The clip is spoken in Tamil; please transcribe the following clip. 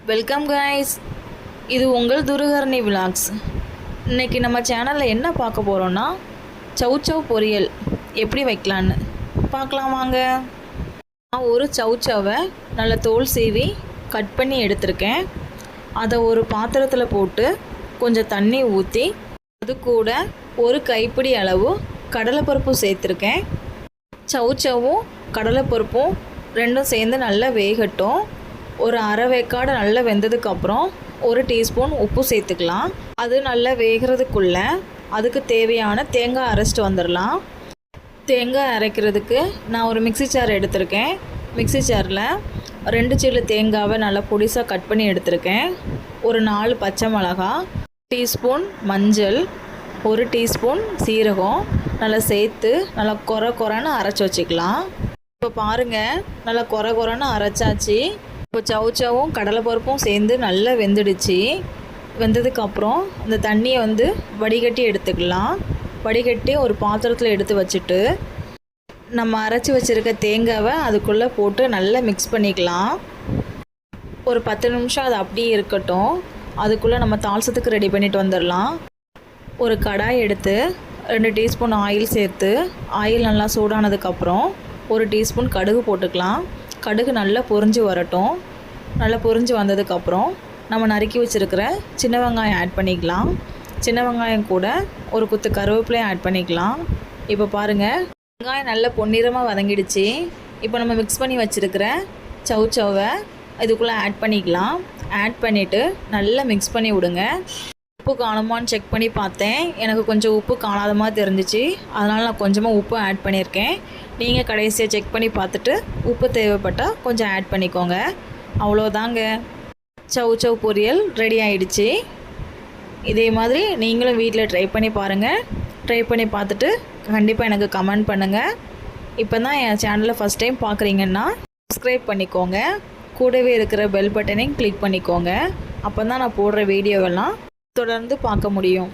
வெல்கம் கைஸ், இது உங்கள் துருகர்ணி விலாக்ஸ். இன்றைக்கி நம்ம சேனலில் என்ன பார்க்க போகிறோன்னா சௌச்சௌ பொரியல் எப்படி வைக்கலான்னு பார்க்கலாம் வாங்க. நான் ஒரு சௌச்சௌவை நல்லா தோல் சீவி கட் பண்ணி எடுத்திருக்கேன். அதை ஒரு பாத்திரத்தில் போட்டு கொஞ்சம் தண்ணி ஊற்றி அது கூட ஒரு கைப்பிடி அளவு கடலைப்பருப்பு சேர்த்துருக்கேன். சௌச்சௌவும் கடலைப்பருப்பும் ரெண்டும் சேர்ந்து நல்லா வேகட்டும். ஒரு அரை வேக்காடு நல்லா வெந்ததுக்கப்புறம் ஒரு டீஸ்பூன் உப்பு சேர்த்துக்கலாம். அது நல்லா வேகிறதுக்குள்ளே அதுக்கு தேவையான தேங்காய் அரைச்சிட்டு வந்துடலாம். தேங்காய் அரைக்கிறதுக்கு நான் ஒரு மிக்ஸி ஜார் எடுத்திருக்கேன். மிக்ஸி ஜாரில் 2 சில்லு தேங்காவை நல்லா பொடிசாக கட் பண்ணி எடுத்திருக்கேன். ஒரு 4 பச்சை மிளகா, டீஸ்பூன் மஞ்சள், 1 டீஸ்பூன் சீரகம் நல்லா சேர்த்து நல்லா கொரன்னு அரைச்சி வச்சுக்கலாம். இப்போ பாருங்கள், நல்லா கொரன்னு அரைச்சாச்சு. இப்போ சௌச்சௌவும் கடலைப்பருப்பும் சேர்ந்து நல்லா வெந்துடுச்சு. வெந்ததுக்கப்புறம் அந்த தண்ணியை வடிகட்டி எடுத்துக்கலாம். வடிகட்டி ஒரு பாத்திரத்தில் எடுத்து வச்சுட்டு நம்ம அரைச்சி வச்சுருக்க தேங்காவை அதுக்குள்ளே போட்டு நல்லா மிக்ஸ் பண்ணிக்கலாம். ஒரு 10 நிமிஷம் அது அப்படியே இருக்கட்டும். அதுக்குள்ளே நம்ம தாளிசத்துக்கு ரெடி பண்ணிட்டு வந்துடலாம். ஒரு கடாய் எடுத்து 2 டீஸ்பூன் ஆயில் சேர்த்து ஆயில் நல்லா சூடானதுக்கப்புறம் 1 டீஸ்பூன் கடுகு போட்டுக்கலாம். கடுகு நல்லா பொரிஞ்சு வரட்டும். நல்லா பொரிஞ்சு வந்ததுக்கப்புறம் நம்ம நறுக்கி வச்சுருக்கிற சின்ன வெங்காயம் ஆட் பண்ணிக்கலாம். சின்ன வெங்காயம் கூட ஒரு குத்து கருவேப்பிலையும் ஆட் பண்ணிக்கலாம். இப்போ பாருங்கள், வெங்காயம் நல்லா பொன்னிறமாக வதங்கிடுச்சு. இப்போ நம்ம மிக்ஸ் பண்ணி வச்சுருக்கிற சௌச்சௌவை இதுக்குள்ளே ஆட் பண்ணிக்கலாம். ஆட் பண்ணிவிட்டு நல்லா மிக்ஸ் பண்ணி விடுங்க. உப்பு காணுமான்னு செக் பண்ணி பார்த்தேன். எனக்கு கொஞ்சம் உப்பு காணாத மாதிரி தெரிஞ்சிச்சு. அதனால் நான் கொஞ்சமாக உப்பு ஆட் பண்ணியிருக்கேன். நீங்கள் கடைசியாக செக் பண்ணி பார்த்துட்டு உப்பு தேவைப்பட்டால் கொஞ்சம் ஆட் பண்ணிக்கோங்க. அவ்வளோதாங்க, சௌச்சௌ பொரியல் ரெடி ஆகிடுச்சு. இதே மாதிரி நீங்களும் வீட்டில் ட்ரை பண்ணி பாருங்கள். ட்ரை பண்ணி பார்த்துட்டு கண்டிப்பாக எனக்கு கமெண்ட் பண்ணுங்கள். இப்போ தான் என் சேனலை ஃபஸ்ட் டைம் பார்க்குறீங்கன்னா சப்ஸ்கிரைப் பண்ணிக்கோங்க. கூடவே இருக்கிற பெல் பட்டனையும் கிளிக் பண்ணிக்கோங்க. அப்போ தான் நான் போடுற வீடியோவெல்லாம் தொடர்ந்து பார்க்க முடியும்.